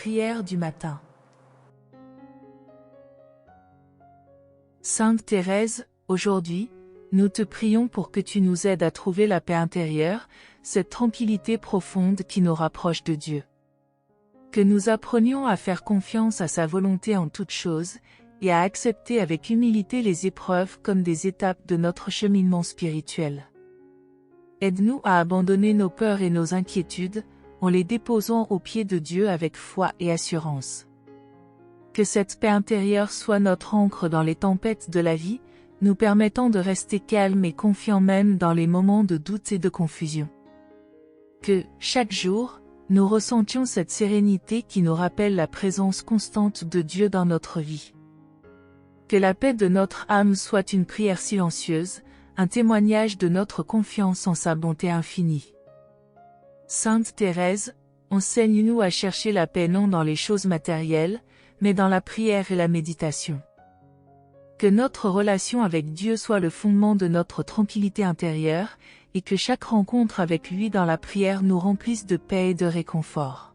prière du matin. Sainte Thérèse, aujourd'hui, nous te prions pour que tu nous aides à trouver la paix intérieure, cette tranquillité profonde qui nous rapproche de Dieu. Que nous apprenions à faire confiance à sa volonté en toutes choses, et à accepter avec humilité les épreuves comme des étapes de notre cheminement spirituel. Aide-nous à abandonner nos peurs et nos inquiétudes, en les déposant aux pieds de Dieu avec foi et assurance. Que cette paix intérieure soit notre ancre dans les tempêtes de la vie, nous permettant de rester calmes et confiants même dans les moments de doute et de confusion. Que, chaque jour, nous ressentions cette sérénité qui nous rappelle la présence constante de Dieu dans notre vie. Que la paix de notre âme soit une prière silencieuse, un témoignage de notre confiance en sa bonté infinie. Sainte Thérèse, enseigne-nous à chercher la paix non dans les choses matérielles, mais dans la prière et la méditation. Que notre relation avec Dieu soit le fondement de notre tranquillité intérieure, et que chaque rencontre avec lui dans la prière nous remplisse de paix et de réconfort.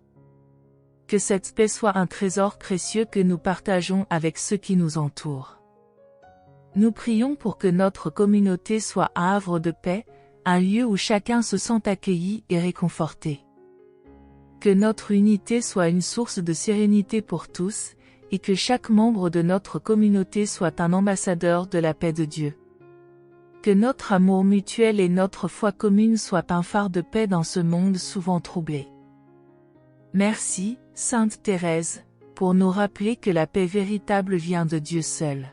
Que cette paix soit un trésor précieux que nous partageons avec ceux qui nous entourent. Nous prions pour que notre communauté soit un havre de paix, un lieu où chacun se sent accueilli et réconforté. Que notre unité soit une source de sérénité pour tous, et que chaque membre de notre communauté soit un ambassadeur de la paix de Dieu. Que notre amour mutuel et notre foi commune soient un phare de paix dans ce monde souvent troublé. Merci, Sainte Thérèse, pour nous rappeler que la paix véritable vient de Dieu seul.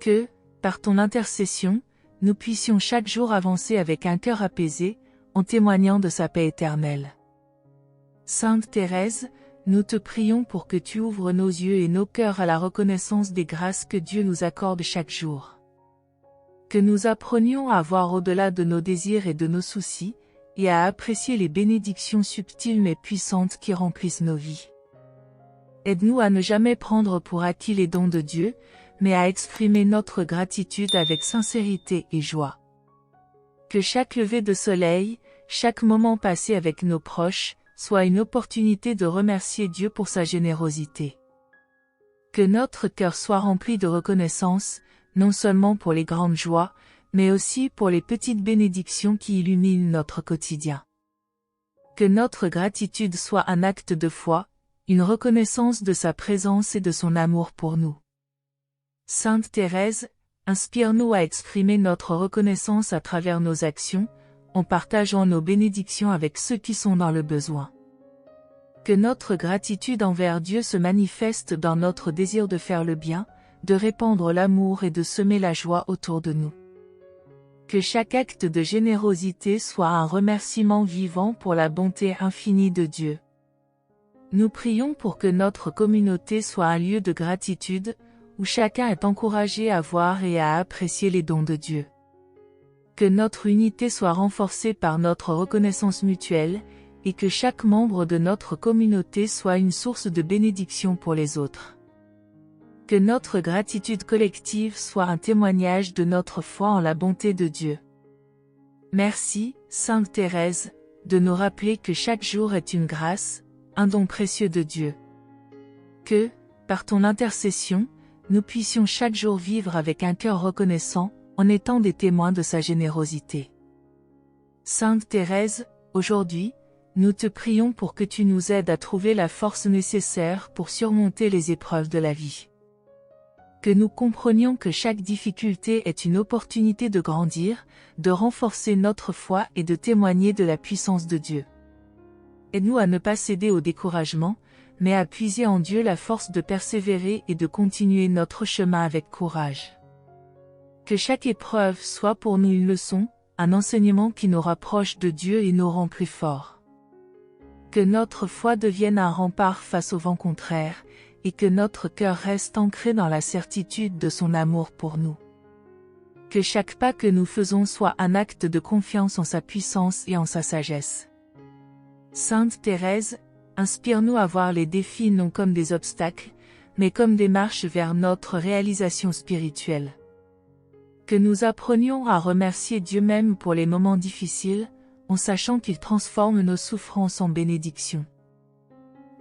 Que, par ton intercession, nous puissions chaque jour avancer avec un cœur apaisé, en témoignant de sa paix éternelle. Sainte Thérèse, nous te prions pour que tu ouvres nos yeux et nos cœurs à la reconnaissance des grâces que Dieu nous accorde chaque jour. Que nous apprenions à voir au-delà de nos désirs et de nos soucis, et à apprécier les bénédictions subtiles mais puissantes qui remplissent nos vies. Aide-nous à ne jamais prendre pour acquis les dons de Dieu, mais à exprimer notre gratitude avec sincérité et joie. Que chaque lever de soleil, chaque moment passé avec nos proches, soit une opportunité de remercier Dieu pour sa générosité. Que notre cœur soit rempli de reconnaissance, non seulement pour les grandes joies, mais aussi pour les petites bénédictions qui illuminent notre quotidien. Que notre gratitude soit un acte de foi, une reconnaissance de sa présence et de son amour pour nous. Sainte Thérèse, inspire-nous à exprimer notre reconnaissance à travers nos actions, en partageant nos bénédictions avec ceux qui sont dans le besoin. Que notre gratitude envers Dieu se manifeste dans notre désir de faire le bien, de répandre l'amour et de semer la joie autour de nous. Que chaque acte de générosité soit un remerciement vivant pour la bonté infinie de Dieu. Nous prions pour que notre communauté soit un lieu de gratitude, où chacun est encouragé à voir et à apprécier les dons de Dieu. Que notre unité soit renforcée par notre reconnaissance mutuelle, et que chaque membre de notre communauté soit une source de bénédiction pour les autres. Que notre gratitude collective soit un témoignage de notre foi en la bonté de Dieu. Merci, Sainte Thérèse, de nous rappeler que chaque jour est une grâce, un don précieux de Dieu. Que, par ton intercession, nous puissions chaque jour vivre avec un cœur reconnaissant, en étant des témoins de sa générosité. Sainte Thérèse, aujourd'hui, nous te prions pour que tu nous aides à trouver la force nécessaire pour surmonter les épreuves de la vie. Que nous comprenions que chaque difficulté est une opportunité de grandir, de renforcer notre foi et de témoigner de la puissance de Dieu. Aide-nous à ne pas céder au découragement, mais à puiser en Dieu la force de persévérer et de continuer notre chemin avec courage. Que chaque épreuve soit pour nous une leçon, un enseignement qui nous rapproche de Dieu et nous rend plus forts. Que notre foi devienne un rempart face au vent contraire, et que notre cœur reste ancré dans la certitude de son amour pour nous. Que chaque pas que nous faisons soit un acte de confiance en sa puissance et en sa sagesse. Sainte Thérèse, inspire-nous à voir les défis non comme des obstacles, mais comme des marches vers notre réalisation spirituelle. Que nous apprenions à remercier Dieu même pour les moments difficiles, en sachant qu'il transforme nos souffrances en bénédictions.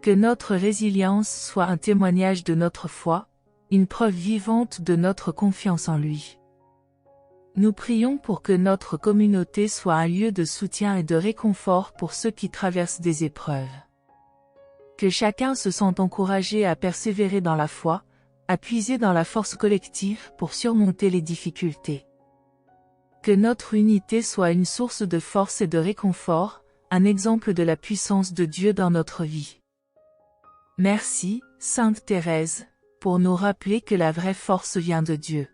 Que notre résilience soit un témoignage de notre foi, une preuve vivante de notre confiance en lui. Nous prions pour que notre communauté soit un lieu de soutien et de réconfort pour ceux qui traversent des épreuves. Que chacun se sente encouragé à persévérer dans la foi, à puiser dans la force collective pour surmonter les difficultés. Que notre unité soit une source de force et de réconfort, un exemple de la puissance de Dieu dans notre vie. Merci, Sainte Thérèse, pour nous rappeler que la vraie force vient de Dieu.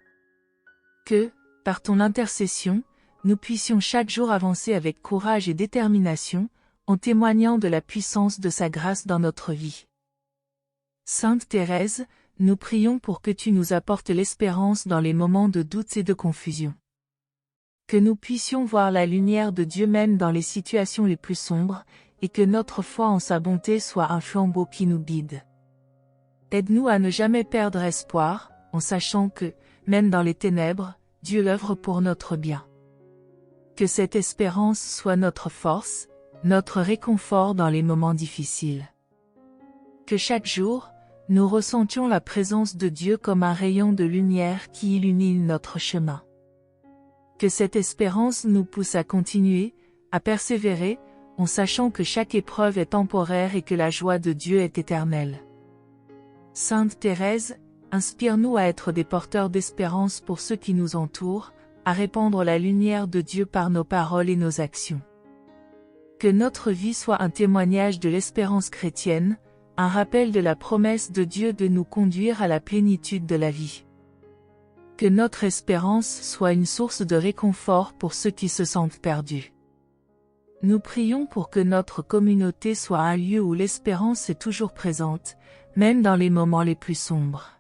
Que, par ton intercession, nous puissions chaque jour avancer avec courage et détermination, en témoignant de la puissance de sa grâce dans notre vie. Sainte Thérèse, nous prions pour que tu nous apportes l'espérance dans les moments de doute et de confusion. Que nous puissions voir la lumière de Dieu même dans les situations les plus sombres, et que notre foi en sa bonté soit un flambeau qui nous guide. Aide-nous à ne jamais perdre espoir, en sachant que, même dans les ténèbres, Dieu œuvre pour notre bien. Que cette espérance soit notre force, notre réconfort dans les moments difficiles. Que chaque jour, nous ressentions la présence de Dieu comme un rayon de lumière qui illumine notre chemin. Que cette espérance nous pousse à continuer, à persévérer, en sachant que chaque épreuve est temporaire et que la joie de Dieu est éternelle. Sainte Thérèse, inspire-nous à être des porteurs d'espérance pour ceux qui nous entourent, à répandre la lumière de Dieu par nos paroles et nos actions. Que notre vie soit un témoignage de l'espérance chrétienne, un rappel de la promesse de Dieu de nous conduire à la plénitude de la vie. Que notre espérance soit une source de réconfort pour ceux qui se sentent perdus. Nous prions pour que notre communauté soit un lieu où l'espérance est toujours présente, même dans les moments les plus sombres.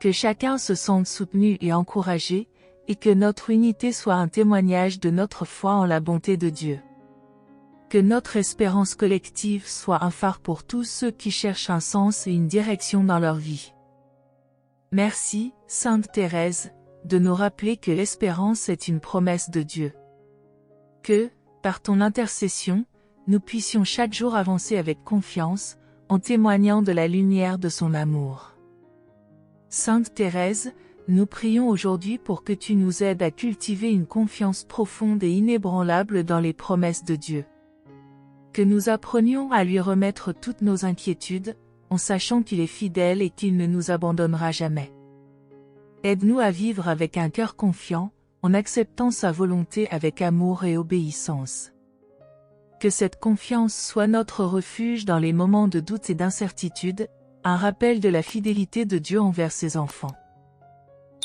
Que chacun se sente soutenu et encouragé, et que notre unité soit un témoignage de notre foi en la bonté de Dieu. Que notre espérance collective soit un phare pour tous ceux qui cherchent un sens et une direction dans leur vie. Merci, Sainte Thérèse, de nous rappeler que l'espérance est une promesse de Dieu. Que, par ton intercession, nous puissions chaque jour avancer avec confiance, en témoignant de la lumière de son amour. Sainte Thérèse, nous prions aujourd'hui pour que tu nous aides à cultiver une confiance profonde et inébranlable dans les promesses de Dieu. Que nous apprenions à lui remettre toutes nos inquiétudes, en sachant qu'il est fidèle et qu'il ne nous abandonnera jamais. Aide-nous à vivre avec un cœur confiant, en acceptant sa volonté avec amour et obéissance. Que cette confiance soit notre refuge dans les moments de doute et d'incertitude, un rappel de la fidélité de Dieu envers ses enfants.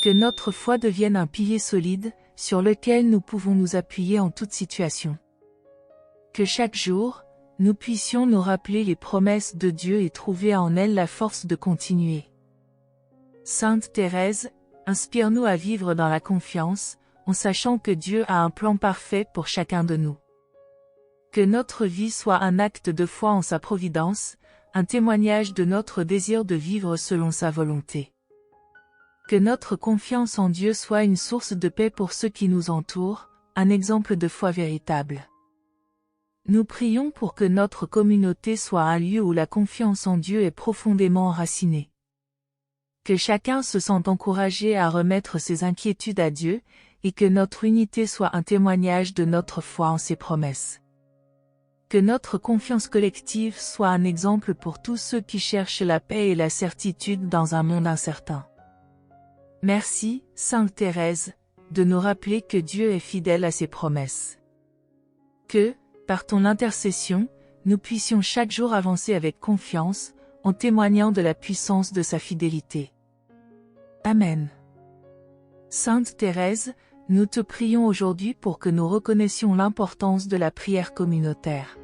Que notre foi devienne un pilier solide, sur lequel nous pouvons nous appuyer en toute situation. Que chaque jour, nous puissions nous rappeler les promesses de Dieu et trouver en elles la force de continuer. Sainte Thérèse, inspire-nous à vivre dans la confiance, en sachant que Dieu a un plan parfait pour chacun de nous. Que notre vie soit un acte de foi en sa providence, un témoignage de notre désir de vivre selon sa volonté. Que notre confiance en Dieu soit une source de paix pour ceux qui nous entourent, un exemple de foi véritable. Nous prions pour que notre communauté soit un lieu où la confiance en Dieu est profondément enracinée. Que chacun se sente encouragé à remettre ses inquiétudes à Dieu, et que notre unité soit un témoignage de notre foi en ses promesses. Que notre confiance collective soit un exemple pour tous ceux qui cherchent la paix et la certitude dans un monde incertain. Merci, Sainte Thérèse, de nous rappeler que Dieu est fidèle à ses promesses. Que, par ton intercession, nous puissions chaque jour avancer avec confiance, en témoignant de la puissance de sa fidélité. Amen. Sainte Thérèse, nous te prions aujourd'hui pour que nous reconnaissions l'importance de la prière communautaire.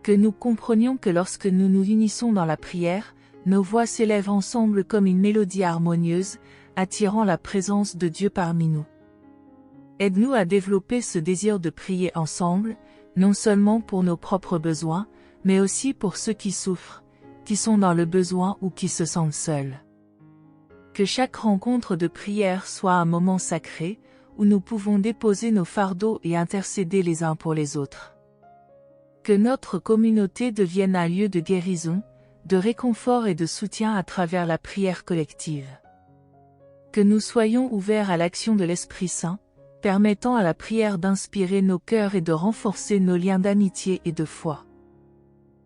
Que nous comprenions que lorsque nous nous unissons dans la prière, nos voix s'élèvent ensemble comme une mélodie harmonieuse, attirant la présence de Dieu parmi nous. Aide-nous à développer ce désir de prier ensemble, non seulement pour nos propres besoins, mais aussi pour ceux qui souffrent, qui sont dans le besoin ou qui se sentent seuls. Que chaque rencontre de prière soit un moment sacré, où nous pouvons déposer nos fardeaux et intercéder les uns pour les autres. Que notre communauté devienne un lieu de guérison, de réconfort et de soutien à travers la prière collective. Que nous soyons ouverts à l'action de l'Esprit Saint, permettant à la prière d'inspirer nos cœurs et de renforcer nos liens d'amitié et de foi.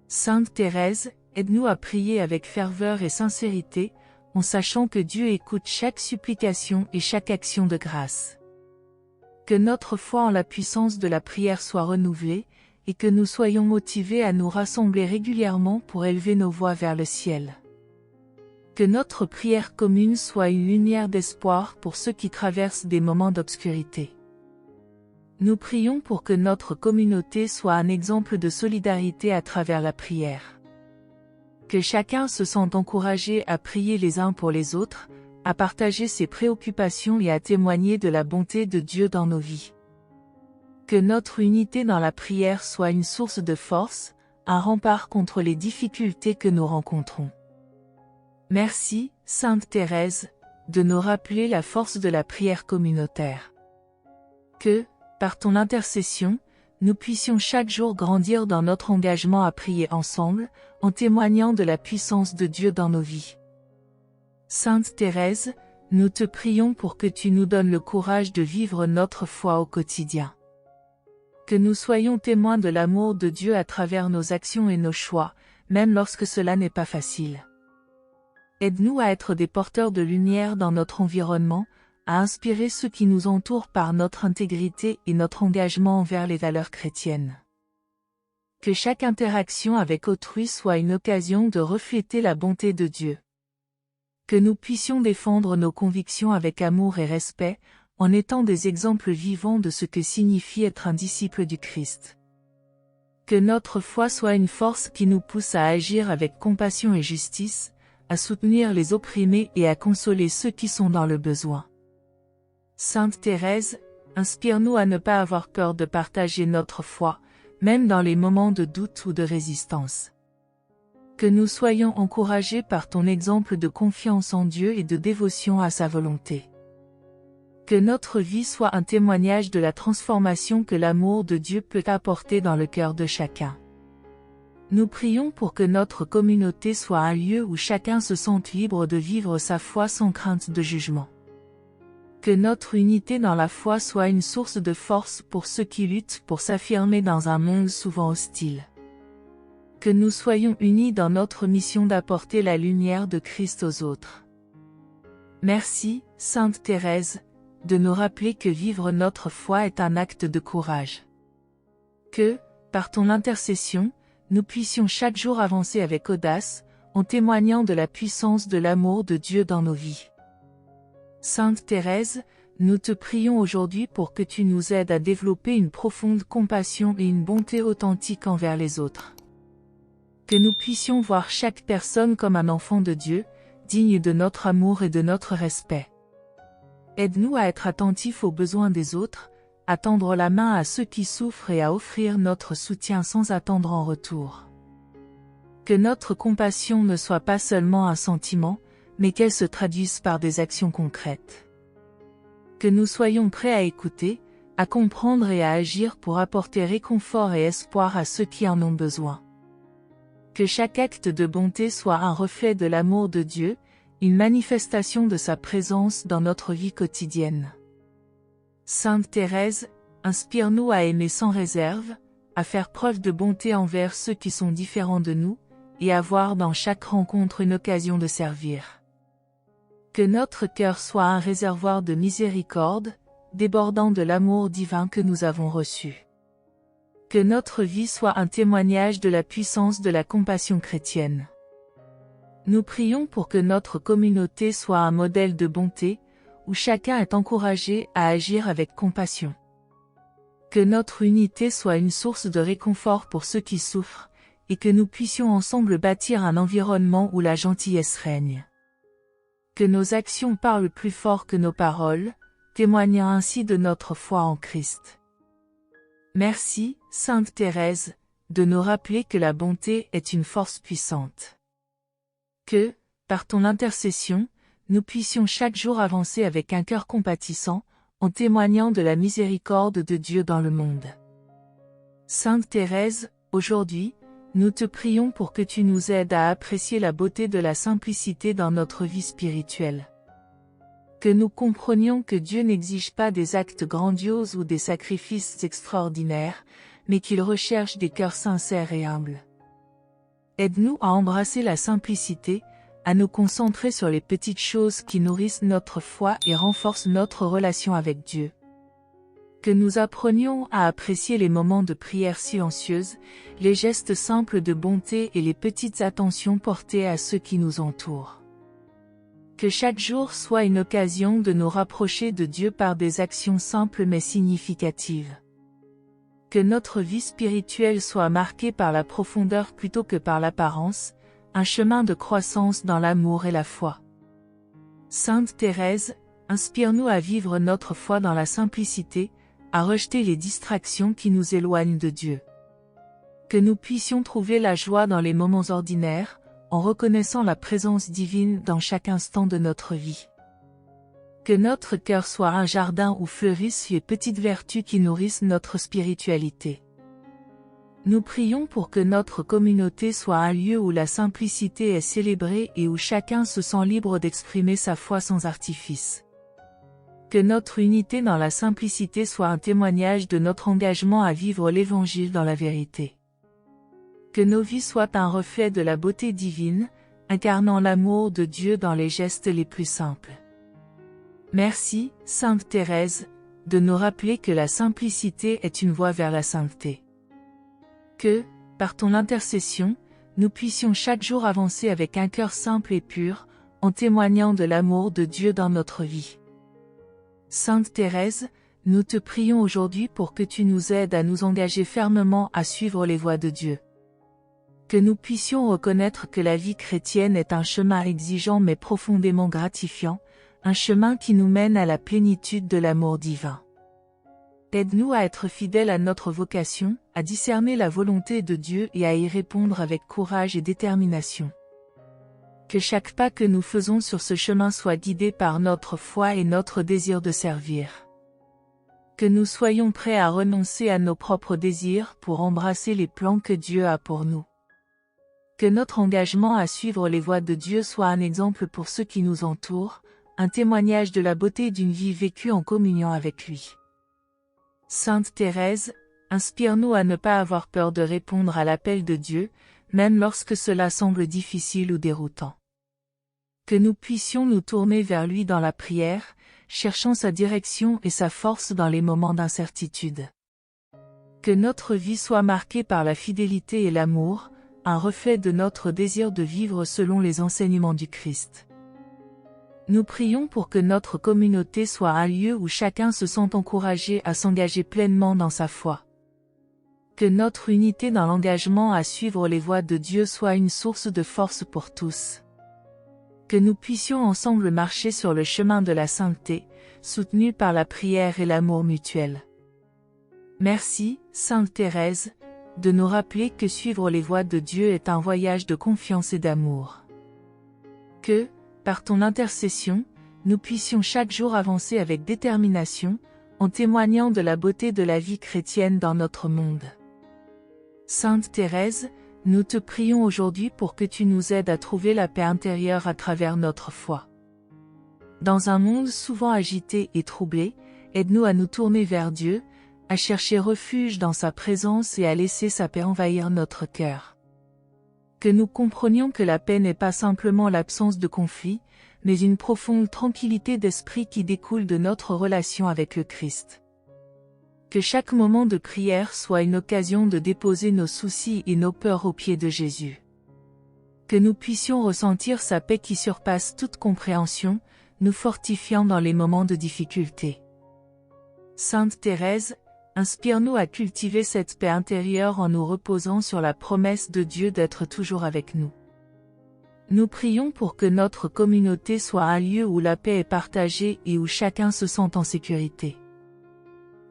Sainte Thérèse, aide-nous à prier avec ferveur et sincérité, en sachant que Dieu écoute chaque supplication et chaque action de grâce. Que notre foi en la puissance de la prière soit renouvelée, et que nous soyons motivés à nous rassembler régulièrement pour élever nos voix vers le ciel. Que notre prière commune soit une lumière d'espoir pour ceux qui traversent des moments d'obscurité. Nous prions pour que notre communauté soit un exemple de solidarité à travers la prière. Que chacun se sente encouragé à prier les uns pour les autres, à partager ses préoccupations et à témoigner de la bonté de Dieu dans nos vies. Que notre unité dans la prière soit une source de force, un rempart contre les difficultés que nous rencontrons. Merci, Sainte Thérèse, de nous rappeler la force de la prière communautaire. Que, par ton intercession, nous puissions chaque jour grandir dans notre engagement à prier ensemble, en témoignant de la puissance de Dieu dans nos vies. Sainte Thérèse, nous te prions pour que tu nous donnes le courage de vivre notre foi au quotidien. Que nous soyons témoins de l'amour de Dieu à travers nos actions et nos choix, même lorsque cela n'est pas facile. Aide-nous à être des porteurs de lumière dans notre environnement, à inspirer ceux qui nous entourent par notre intégrité et notre engagement envers les valeurs chrétiennes. Que chaque interaction avec autrui soit une occasion de refléter la bonté de Dieu. Que nous puissions défendre nos convictions avec amour et respect, en étant des exemples vivants de ce que signifie être un disciple du Christ. Que notre foi soit une force qui nous pousse à agir avec compassion et justice, à soutenir les opprimés et à consoler ceux qui sont dans le besoin. Sainte Thérèse, inspire-nous à ne pas avoir peur de partager notre foi, même dans les moments de doute ou de résistance. Que nous soyons encouragés par ton exemple de confiance en Dieu et de dévotion à sa volonté. Que notre vie soit un témoignage de la transformation que l'amour de Dieu peut apporter dans le cœur de chacun. Nous prions pour que notre communauté soit un lieu où chacun se sente libre de vivre sa foi sans crainte de jugement. Que notre unité dans la foi soit une source de force pour ceux qui luttent pour s'affirmer dans un monde souvent hostile. Que nous soyons unis dans notre mission d'apporter la lumière de Christ aux autres. Merci, Sainte Thérèse, de nous rappeler que vivre notre foi est un acte de courage. Que, par ton intercession, nous puissions chaque jour avancer avec audace, en témoignant de la puissance de l'amour de Dieu dans nos vies. Sainte Thérèse, nous te prions aujourd'hui pour que tu nous aides à développer une profonde compassion et une bonté authentique envers les autres. Que nous puissions voir chaque personne comme un enfant de Dieu, digne de notre amour et de notre respect. Aide-nous à être attentifs aux besoins des autres, à tendre la main à ceux qui souffrent et à offrir notre soutien sans attendre en retour. Que notre compassion ne soit pas seulement un sentiment, mais qu'elle se traduise par des actions concrètes. Que nous soyons prêts à écouter, à comprendre et à agir pour apporter réconfort et espoir à ceux qui en ont besoin. Que chaque acte de bonté soit un reflet de l'amour de Dieu, une manifestation de sa présence dans notre vie quotidienne. Sainte Thérèse, inspire-nous à aimer sans réserve, à faire preuve de bonté envers ceux qui sont différents de nous, et à voir dans chaque rencontre une occasion de servir. Que notre cœur soit un réservoir de miséricorde, débordant de l'amour divin que nous avons reçu. Que notre vie soit un témoignage de la puissance de la compassion chrétienne. Nous prions pour que notre communauté soit un modèle de bonté, où chacun est encouragé à agir avec compassion. Que notre unité soit une source de réconfort pour ceux qui souffrent, et que nous puissions ensemble bâtir un environnement où la gentillesse règne. Que nos actions parlent plus fort que nos paroles, témoignant ainsi de notre foi en Christ. Merci, Sainte Thérèse, de nous rappeler que la bonté est une force puissante. Que, par ton intercession, nous puissions chaque jour avancer avec un cœur compatissant, en témoignant de la miséricorde de Dieu dans le monde. Sainte Thérèse, Aujourd'hui, nous te prions pour que tu nous aides à apprécier la beauté de la simplicité dans notre vie spirituelle. Que nous comprenions que Dieu n'exige pas des actes grandioses ou des sacrifices extraordinaires, mais qu'il recherche des cœurs sincères et humbles. Aide-nous à embrasser la simplicité, à nous concentrer sur les petites choses qui nourrissent notre foi et renforcent notre relation avec Dieu. Que nous apprenions à apprécier les moments de prière silencieuse, les gestes simples de bonté et les petites attentions portées à ceux qui nous entourent. Que chaque jour soit une occasion de nous rapprocher de Dieu par des actions simples mais significatives. Que notre vie spirituelle soit marquée par la profondeur plutôt que par l'apparence, un chemin de croissance dans l'amour et la foi. Sainte Thérèse, inspire-nous à vivre notre foi dans la simplicité, à rejeter les distractions qui nous éloignent de Dieu. Que nous puissions trouver la joie dans les moments ordinaires, en reconnaissant la présence divine dans chaque instant de notre vie. Que notre cœur soit un jardin où fleurissent les petites vertus qui nourrissent notre spiritualité. Nous prions pour que notre communauté soit un lieu où la simplicité est célébrée et où chacun se sent libre d'exprimer sa foi sans artifice. Que notre unité dans la simplicité soit un témoignage de notre engagement à vivre l'Évangile dans la vérité. Que nos vies soient un reflet de la beauté divine, incarnant l'amour de Dieu dans les gestes les plus simples. Merci, Sainte Thérèse, de nous rappeler que la simplicité est une voie vers la sainteté. Que, par ton intercession, nous puissions chaque jour avancer avec un cœur simple et pur, en témoignant de l'amour de Dieu dans notre vie. Sainte Thérèse, nous te prions aujourd'hui pour que tu nous aides à nous engager fermement à suivre les voies de Dieu. Que nous puissions reconnaître que la vie chrétienne est un chemin exigeant mais profondément gratifiant, un chemin qui nous mène à la plénitude de l'amour divin. Aide-nous à être fidèles à notre vocation, à discerner la volonté de Dieu et à y répondre avec courage et détermination. Que chaque pas que nous faisons sur ce chemin soit guidé par notre foi et notre désir de servir. Que nous soyons prêts à renoncer à nos propres désirs pour embrasser les plans que Dieu a pour nous. Que notre engagement à suivre les voies de Dieu soit un exemple pour ceux qui nous entourent, un témoignage de la beauté d'une vie vécue en communion avec lui. Sainte Thérèse, inspire-nous à ne pas avoir peur de répondre à l'appel de Dieu, même lorsque cela semble difficile ou déroutant. Que nous puissions nous tourner vers lui dans la prière, cherchant sa direction et sa force dans les moments d'incertitude. Que notre vie soit marquée par la fidélité et l'amour, un reflet de notre désir de vivre selon les enseignements du Christ. Nous prions pour que notre communauté soit un lieu où chacun se sent encouragé à s'engager pleinement dans sa foi. Que notre unité dans l'engagement à suivre les voies de Dieu soit une source de force pour tous. Que nous puissions ensemble marcher sur le chemin de la sainteté, soutenus par la prière et l'amour mutuel. Merci, Sainte Thérèse, de nous rappeler que suivre les voies de Dieu est un voyage de confiance et d'amour. Que, par ton intercession, nous puissions chaque jour avancer avec détermination, en témoignant de la beauté de la vie chrétienne dans notre monde. Sainte Thérèse, nous te prions aujourd'hui pour que tu nous aides à trouver la paix intérieure à travers notre foi. Dans un monde souvent agité et troublé, aide-nous à nous tourner vers Dieu, à chercher refuge dans sa présence et à laisser sa paix envahir notre cœur. Que nous comprenions que la paix n'est pas simplement l'absence de conflit, mais une profonde tranquillité d'esprit qui découle de notre relation avec le Christ. Que chaque moment de prière soit une occasion de déposer nos soucis et nos peurs aux pieds de Jésus. Que nous puissions ressentir sa paix qui surpasse toute compréhension, nous fortifiant dans les moments de difficulté. Sainte Thérèse, inspire-nous à cultiver cette paix intérieure en nous reposant sur la promesse de Dieu d'être toujours avec nous. Nous prions pour que notre communauté soit un lieu où la paix est partagée et où chacun se sent en sécurité.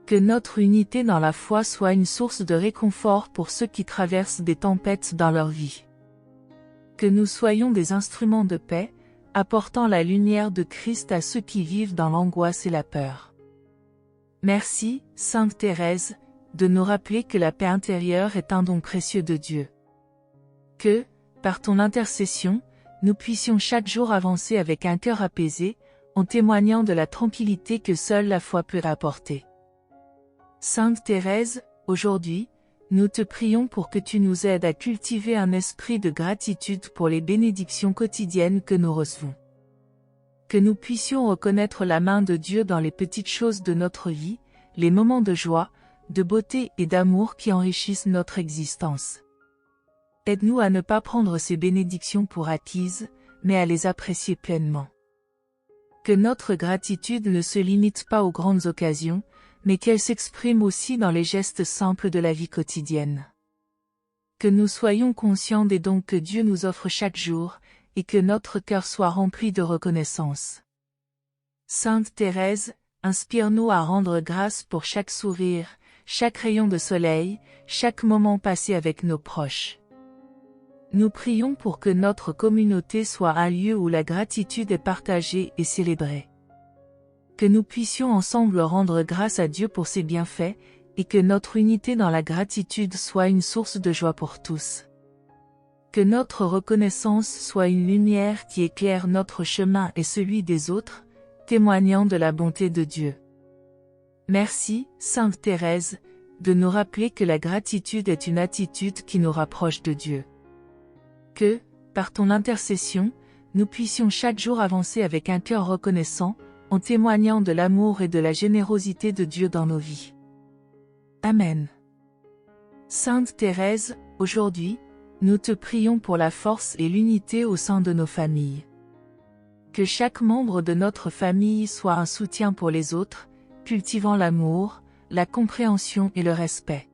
Que notre unité dans la foi soit une source de réconfort pour ceux qui traversent des tempêtes dans leur vie. Que nous soyons des instruments de paix, apportant la lumière de Christ à ceux qui vivent dans l'angoisse et la peur. Merci, Sainte Thérèse, de nous rappeler que la paix intérieure est un don précieux de Dieu. Que, par ton intercession, nous puissions chaque jour avancer avec un cœur apaisé, en témoignant de la tranquillité que seule la foi peut apporter. Sainte Thérèse, aujourd'hui, nous te prions pour que tu nous aides à cultiver un esprit de gratitude pour les bénédictions quotidiennes que nous recevons. Que nous puissions reconnaître la main de Dieu dans les petites choses de notre vie, les moments de joie, de beauté et d'amour qui enrichissent notre existence. Aide-nous à ne pas prendre ces bénédictions pour acquises, mais à les apprécier pleinement. Que notre gratitude ne se limite pas aux grandes occasions, mais qu'elle s'exprime aussi dans les gestes simples de la vie quotidienne. Que nous soyons conscients des dons que Dieu nous offre chaque jour, et que notre cœur soit rempli de reconnaissance. Sainte Thérèse, inspire-nous à rendre grâce pour chaque sourire, chaque rayon de soleil, chaque moment passé avec nos proches. Nous prions pour que notre communauté soit un lieu où la gratitude est partagée et célébrée. Que nous puissions ensemble rendre grâce à Dieu pour ses bienfaits, et que notre unité dans la gratitude soit une source de joie pour tous. Que notre reconnaissance soit une lumière qui éclaire notre chemin et celui des autres, témoignant de la bonté de Dieu. Merci, Sainte Thérèse, de nous rappeler que la gratitude est une attitude qui nous rapproche de Dieu. Que, par ton intercession, nous puissions chaque jour avancer avec un cœur reconnaissant, en témoignant de l'amour et de la générosité de Dieu dans nos vies. Amen. Sainte Thérèse, aujourd'hui, nous te prions pour la force et l'unité au sein de nos familles. Que chaque membre de notre famille soit un soutien pour les autres, cultivant l'amour, la compréhension et le respect.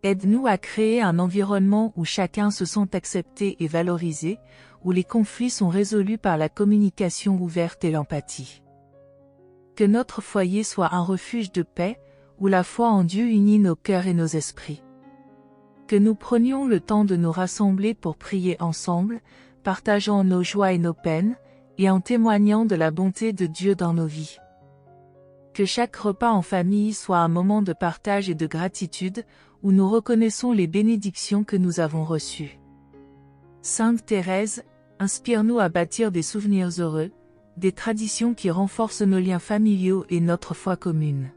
Aide-nous à créer un environnement où chacun se sent accepté et valorisé, où les conflits sont résolus par la communication ouverte et l'empathie. Que notre foyer soit un refuge de paix, où la foi en Dieu unit nos cœurs et nos esprits. Que nous prenions le temps de nous rassembler pour prier ensemble, partageant nos joies et nos peines, et en témoignant de la bonté de Dieu dans nos vies. Que chaque repas en famille soit un moment de partage et de gratitude, où nous reconnaissons les bénédictions que nous avons reçues. Sainte Thérèse, inspire-nous à bâtir des souvenirs heureux, des traditions qui renforcent nos liens familiaux et notre foi commune.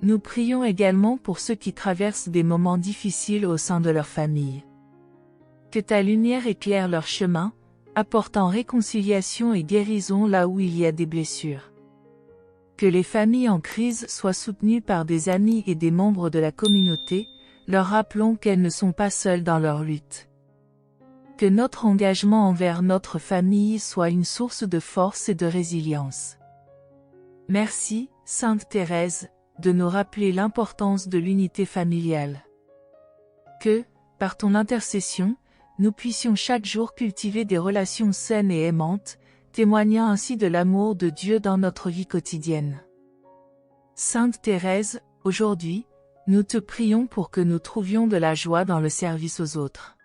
Nous prions également pour ceux qui traversent des moments difficiles au sein de leur famille. Que ta lumière éclaire leur chemin, apportant réconciliation et guérison là où il y a des blessures. Que les familles en crise soient soutenues par des amis et des membres de la communauté, leur rappelant qu'elles ne sont pas seules dans leur lutte. Que notre engagement envers notre famille soit une source de force et de résilience. Merci, Sainte Thérèse, de nous rappeler l'importance de l'unité familiale. Que, par ton intercession, nous puissions chaque jour cultiver des relations saines et aimantes, témoignant ainsi de l'amour de Dieu dans notre vie quotidienne. Sainte Thérèse, aujourd'hui, nous te prions pour que nous trouvions de la joie dans le service aux autres.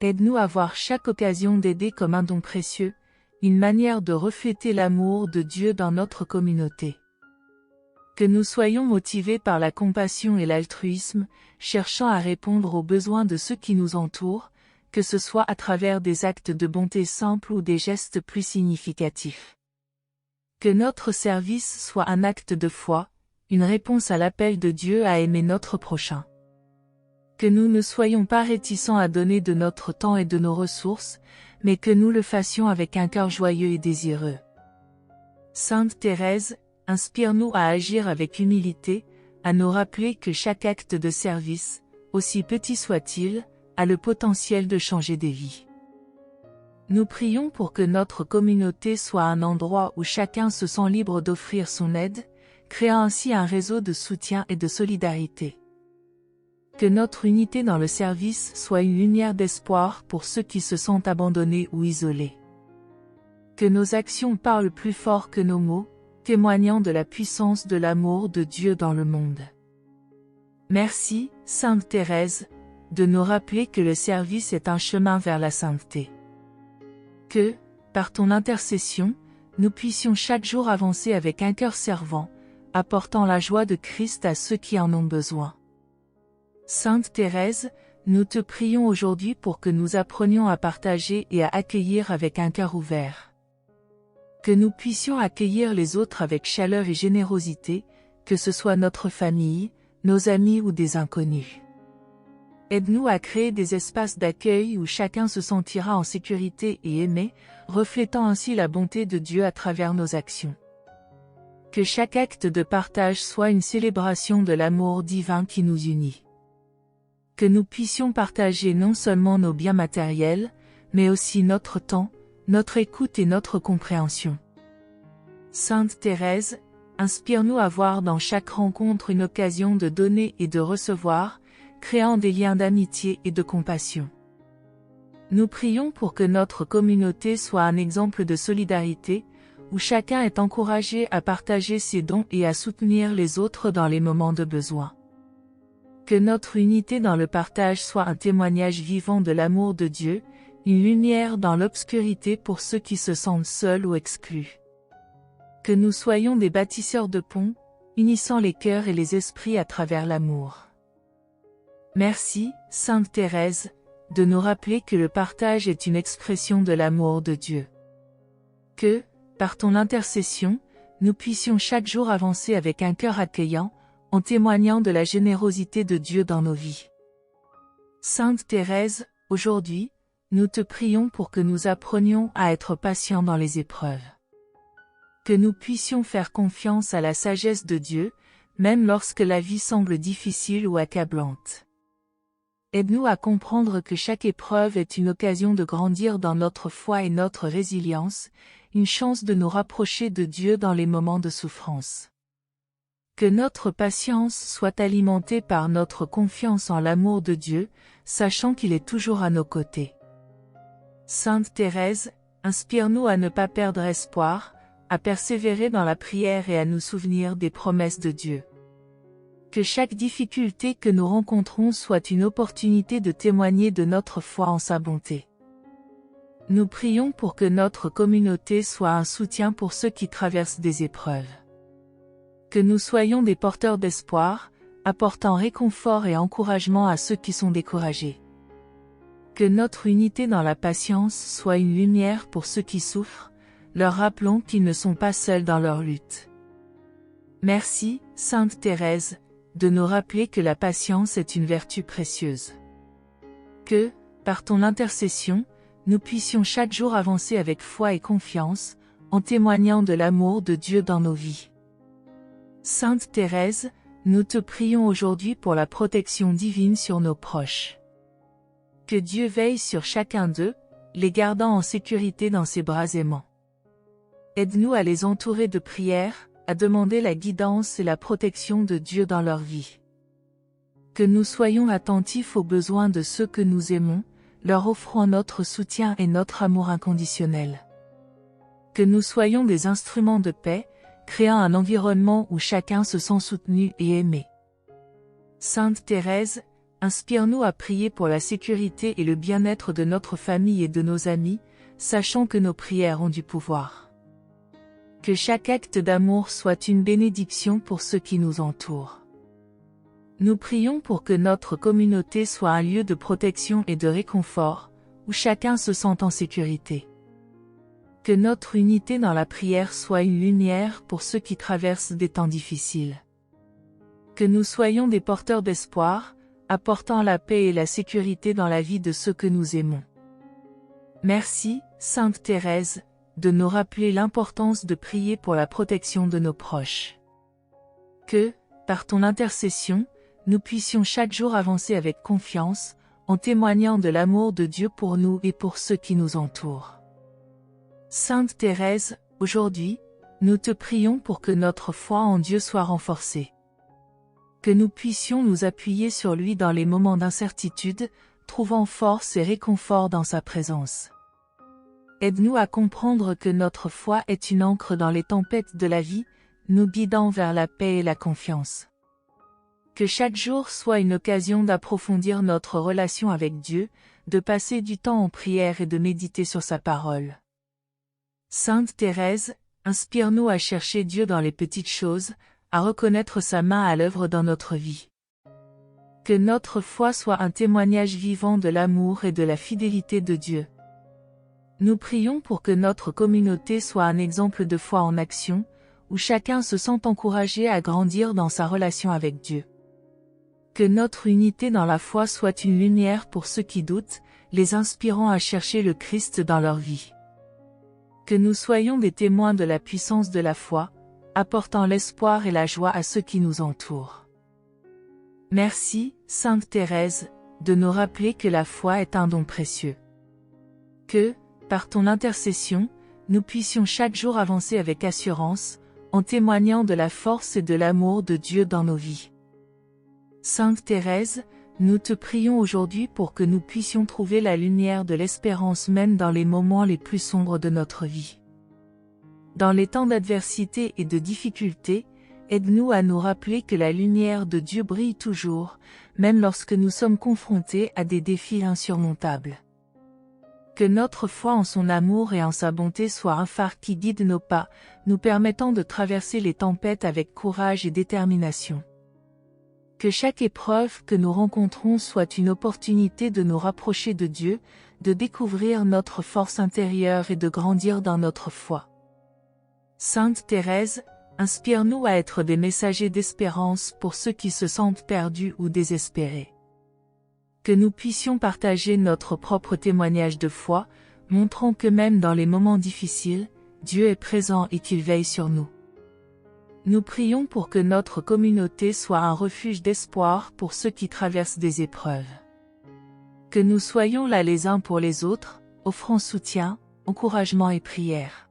Aide-nous à voir chaque occasion d'aider comme un don précieux, une manière de refléter l'amour de Dieu dans notre communauté. Que nous soyons motivés par la compassion et l'altruisme, cherchant à répondre aux besoins de ceux qui nous entourent, que ce soit à travers des actes de bonté simples ou des gestes plus significatifs. Que notre service soit un acte de foi, une réponse à l'appel de Dieu à aimer notre prochain. Que nous ne soyons pas réticents à donner de notre temps et de nos ressources, mais que nous le fassions avec un cœur joyeux et désireux. Sainte Thérèse, inspire-nous à agir avec humilité, à nous rappeler que chaque acte de service, aussi petit soit-il, a le potentiel de changer des vies. Nous prions pour que notre communauté soit un endroit où chacun se sent libre d'offrir son aide, créant ainsi un réseau de soutien et de solidarité. Que notre unité dans le service soit une lumière d'espoir pour ceux qui se sentent abandonnés ou isolés. Que nos actions parlent plus fort que nos mots, témoignant de la puissance de l'amour de Dieu dans le monde. Merci, Sainte Thérèse, de nous rappeler que le service est un chemin vers la sainteté. Que, par ton intercession, nous puissions chaque jour avancer avec un cœur servant, apportant la joie de Christ à ceux qui en ont besoin. Sainte Thérèse, nous te prions aujourd'hui pour que nous apprenions à partager et à accueillir avec un cœur ouvert. Que nous puissions accueillir les autres avec chaleur et générosité, que ce soit notre famille, nos amis ou des inconnus. Aide-nous à créer des espaces d'accueil où chacun se sentira en sécurité et aimé, reflétant ainsi la bonté de Dieu à travers nos actions. Que chaque acte de partage soit une célébration de l'amour divin qui nous unit. Que nous puissions partager non seulement nos biens matériels, mais aussi notre temps, notre écoute et notre compréhension. Sainte Thérèse, inspire-nous à voir dans chaque rencontre une occasion de donner et de recevoir, créant des liens d'amitié et de compassion. Nous prions pour que notre communauté soit un exemple de solidarité, où chacun est encouragé à partager ses dons et à soutenir les autres dans les moments de besoin. Que notre unité dans le partage soit un témoignage vivant de l'amour de Dieu, une lumière dans l'obscurité pour ceux qui se sentent seuls ou exclus. Que nous soyons des bâtisseurs de ponts, unissant les cœurs et les esprits à travers l'amour. Merci, Sainte Thérèse, de nous rappeler que le partage est une expression de l'amour de Dieu. Que, par ton intercession, nous puissions chaque jour avancer avec un cœur accueillant, en témoignant de la générosité de Dieu dans nos vies. Sainte Thérèse, aujourd'hui, nous te prions pour que nous apprenions à être patients dans les épreuves. Que nous puissions faire confiance à la sagesse de Dieu, même lorsque la vie semble difficile ou accablante. Aide-nous à comprendre que chaque épreuve est une occasion de grandir dans notre foi et notre résilience, une chance de nous rapprocher de Dieu dans les moments de souffrance. Que notre patience soit alimentée par notre confiance en l'amour de Dieu, sachant qu'il est toujours à nos côtés. Sainte Thérèse, inspire-nous à ne pas perdre espoir, à persévérer dans la prière et à nous souvenir des promesses de Dieu. Que chaque difficulté que nous rencontrons soit une opportunité de témoigner de notre foi en sa bonté. Nous prions pour que notre communauté soit un soutien pour ceux qui traversent des épreuves. Que nous soyons des porteurs d'espoir, apportant réconfort et encouragement à ceux qui sont découragés. Que notre unité dans la patience soit une lumière pour ceux qui souffrent, leur rappelant qu'ils ne sont pas seuls dans leur lutte. Merci, Sainte Thérèse, de nous rappeler que la patience est une vertu précieuse. Que, par ton intercession, nous puissions chaque jour avancer avec foi et confiance, en témoignant de l'amour de Dieu dans nos vies. Sainte Thérèse, nous te prions aujourd'hui pour la protection divine sur nos proches. Que Dieu veille sur chacun d'eux, les gardant en sécurité dans ses bras aimants. Aide-nous à les entourer de prières, à demander la guidance et la protection de Dieu dans leur vie. Que nous soyons attentifs aux besoins de ceux que nous aimons, leur offrant notre soutien et notre amour inconditionnel. Que nous soyons des instruments de paix, créant un environnement où chacun se sent soutenu et aimé. Sainte Thérèse, inspire-nous à prier pour la sécurité et le bien-être de notre famille et de nos amis, sachant que nos prières ont du pouvoir. Que chaque acte d'amour soit une bénédiction pour ceux qui nous entourent. Nous prions pour que notre communauté soit un lieu de protection et de réconfort, où chacun se sent en sécurité. Que notre unité dans la prière soit une lumière pour ceux qui traversent des temps difficiles. Que nous soyons des porteurs d'espoir, apportant la paix et la sécurité dans la vie de ceux que nous aimons. Merci, Sainte Thérèse, de nous rappeler l'importance de prier pour la protection de nos proches. Que, par ton intercession, nous puissions chaque jour avancer avec confiance, en témoignant de l'amour de Dieu pour nous et pour ceux qui nous entourent. Sainte Thérèse, aujourd'hui, nous te prions pour que notre foi en Dieu soit renforcée. Que nous puissions nous appuyer sur lui dans les moments d'incertitude, trouvant force et réconfort dans sa présence. Aide-nous à comprendre que notre foi est une ancre dans les tempêtes de la vie, nous guidant vers la paix et la confiance. Que chaque jour soit une occasion d'approfondir notre relation avec Dieu, de passer du temps en prière et de méditer sur sa parole. Sainte Thérèse, inspire-nous à chercher Dieu dans les petites choses, à reconnaître sa main à l'œuvre dans notre vie. Que notre foi soit un témoignage vivant de l'amour et de la fidélité de Dieu. Nous prions pour que notre communauté soit un exemple de foi en action, où chacun se sent encouragé à grandir dans sa relation avec Dieu. Que notre unité dans la foi soit une lumière pour ceux qui doutent, les inspirant à chercher le Christ dans leur vie. Que nous soyons des témoins de la puissance de la foi, apportant l'espoir et la joie à ceux qui nous entourent. Merci, Sainte Thérèse, de nous rappeler que la foi est un don précieux. Que, par ton intercession, nous puissions chaque jour avancer avec assurance, en témoignant de la force et de l'amour de Dieu dans nos vies. Sainte Thérèse, nous te prions aujourd'hui pour que nous puissions trouver la lumière de l'espérance même dans les moments les plus sombres de notre vie. Dans les temps d'adversité et de difficulté, aide-nous à nous rappeler que la lumière de Dieu brille toujours, même lorsque nous sommes confrontés à des défis insurmontables. Que notre foi en son amour et en sa bonté soit un phare qui guide nos pas, nous permettant de traverser les tempêtes avec courage et détermination. Que chaque épreuve que nous rencontrons soit une opportunité de nous rapprocher de Dieu, de découvrir notre force intérieure et de grandir dans notre foi. Sainte Thérèse, inspire-nous à être des messagers d'espérance pour ceux qui se sentent perdus ou désespérés. Que nous puissions partager notre propre témoignage de foi, montrant que même dans les moments difficiles, Dieu est présent et qu'il veille sur nous. Nous prions pour que notre communauté soit un refuge d'espoir pour ceux qui traversent des épreuves. Que nous soyons là les uns pour les autres, offrant soutien, encouragement et prière.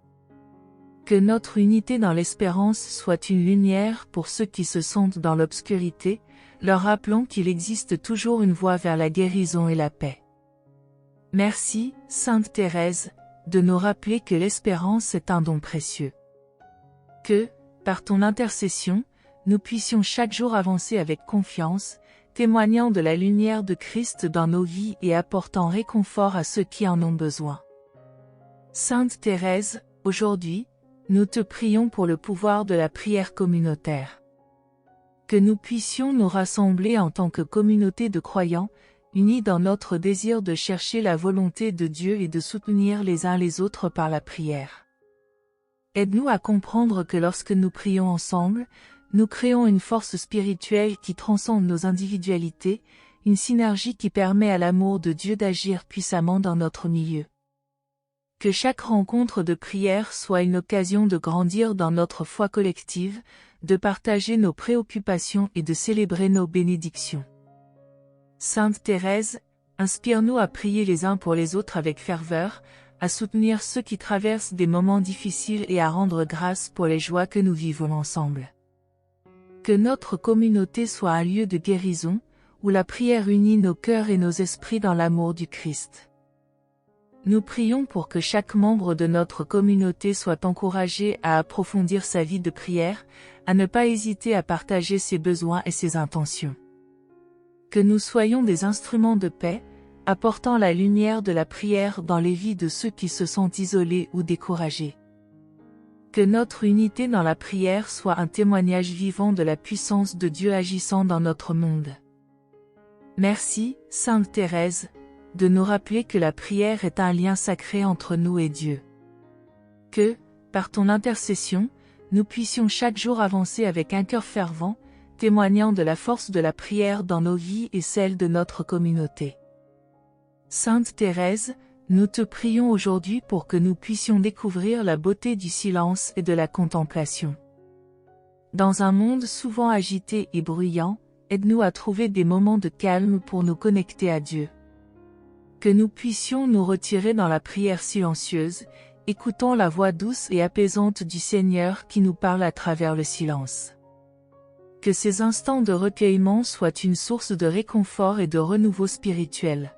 Que notre unité dans l'espérance soit une lumière pour ceux qui se sentent dans l'obscurité, leur rappelant qu'il existe toujours une voie vers la guérison et la paix. Merci, Sainte Thérèse, de nous rappeler que l'espérance est un don précieux. Que, par ton intercession, nous puissions chaque jour avancer avec confiance, témoignant de la lumière de Christ dans nos vies et apportant réconfort à ceux qui en ont besoin. Sainte Thérèse, aujourd'hui, nous te prions pour le pouvoir de la prière communautaire. Que nous puissions nous rassembler en tant que communauté de croyants, unis dans notre désir de chercher la volonté de Dieu et de soutenir les uns les autres par la prière. Aide-nous à comprendre que lorsque nous prions ensemble, nous créons une force spirituelle qui transcende nos individualités, une synergie qui permet à l'amour de Dieu d'agir puissamment dans notre milieu. Que chaque rencontre de prière soit une occasion de grandir dans notre foi collective, de partager nos préoccupations et de célébrer nos bénédictions. Sainte Thérèse, inspire-nous à prier les uns pour les autres avec ferveur, à soutenir ceux qui traversent des moments difficiles et à rendre grâce pour les joies que nous vivons ensemble. Que notre communauté soit un lieu de guérison, où la prière unit nos cœurs et nos esprits dans l'amour du Christ. Nous prions pour que chaque membre de notre communauté soit encouragé à approfondir sa vie de prière, à ne pas hésiter à partager ses besoins et ses intentions. Que nous soyons des instruments de paix, apportant la lumière de la prière dans les vies de ceux qui se sentent isolés ou découragés. Que notre unité dans la prière soit un témoignage vivant de la puissance de Dieu agissant dans notre monde. Merci, Sainte Thérèse, de nous rappeler que la prière est un lien sacré entre nous et Dieu. Que, par ton intercession, nous puissions chaque jour avancer avec un cœur fervent, témoignant de la force de la prière dans nos vies et celle de notre communauté. Sainte Thérèse, nous te prions aujourd'hui pour que nous puissions découvrir la beauté du silence et de la contemplation. Dans un monde souvent agité et bruyant, aide-nous à trouver des moments de calme pour nous connecter à Dieu. Que nous puissions nous retirer dans la prière silencieuse, écoutant la voix douce et apaisante du Seigneur qui nous parle à travers le silence. Que ces instants de recueillement soient une source de réconfort et de renouveau spirituel.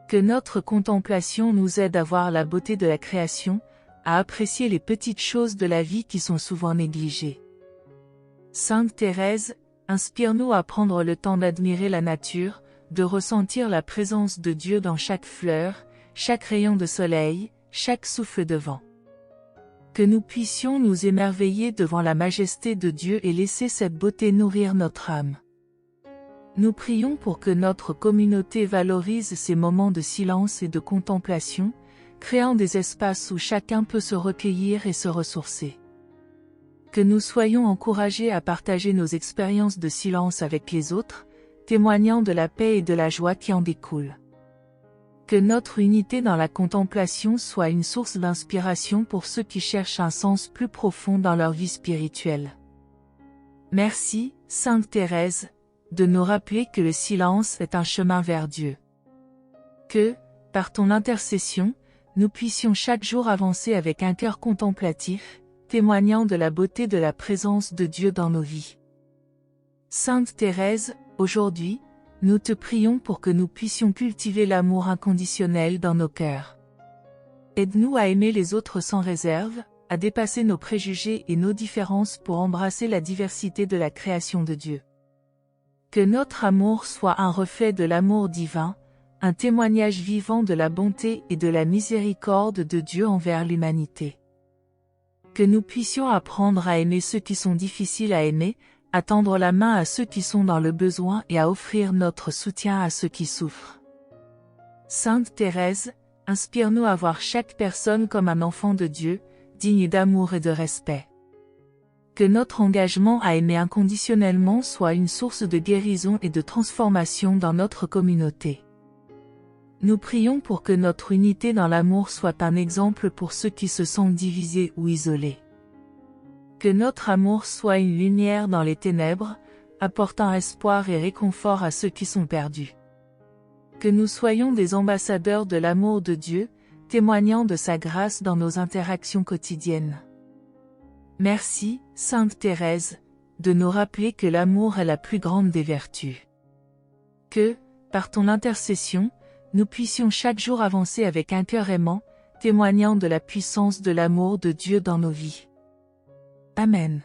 Que notre contemplation nous aide à voir la beauté de la création, à apprécier les petites choses de la vie qui sont souvent négligées. Sainte Thérèse, inspire-nous à prendre le temps d'admirer la nature, de ressentir la présence de Dieu dans chaque fleur, chaque rayon de soleil, chaque souffle de vent. Que nous puissions nous émerveiller devant la majesté de Dieu et laisser cette beauté nourrir notre âme. Nous prions pour que notre communauté valorise ces moments de silence et de contemplation, créant des espaces où chacun peut se recueillir et se ressourcer. Que nous soyons encouragés à partager nos expériences de silence avec les autres, témoignant de la paix et de la joie qui en découlent. Que notre unité dans la contemplation soit une source d'inspiration pour ceux qui cherchent un sens plus profond dans leur vie spirituelle. Merci, Sainte Thérèse, de nous rappeler que le silence est un chemin vers Dieu. Que, par ton intercession, nous puissions chaque jour avancer avec un cœur contemplatif, témoignant de la beauté de la présence de Dieu dans nos vies. Sainte Thérèse, aujourd'hui, nous te prions pour que nous puissions cultiver l'amour inconditionnel dans nos cœurs. Aide-nous à aimer les autres sans réserve, à dépasser nos préjugés et nos différences pour embrasser la diversité de la création de Dieu. Que notre amour soit un reflet de l'amour divin, un témoignage vivant de la bonté et de la miséricorde de Dieu envers l'humanité. Que nous puissions apprendre à aimer ceux qui sont difficiles à aimer, à tendre la main à ceux qui sont dans le besoin et à offrir notre soutien à ceux qui souffrent. Sainte Thérèse, inspire-nous à voir chaque personne comme un enfant de Dieu, digne d'amour et de respect. Que notre engagement à aimer inconditionnellement soit une source de guérison et de transformation dans notre communauté. Nous prions pour que notre unité dans l'amour soit un exemple pour ceux qui se sentent divisés ou isolés. Que notre amour soit une lumière dans les ténèbres, apportant espoir et réconfort à ceux qui sont perdus. Que nous soyons des ambassadeurs de l'amour de Dieu, témoignant de sa grâce dans nos interactions quotidiennes. Merci, Sainte Thérèse, de nous rappeler que l'amour est la plus grande des vertus. Que, par ton intercession, nous puissions chaque jour avancer avec un cœur aimant, témoignant de la puissance de l'amour de Dieu dans nos vies. Amen.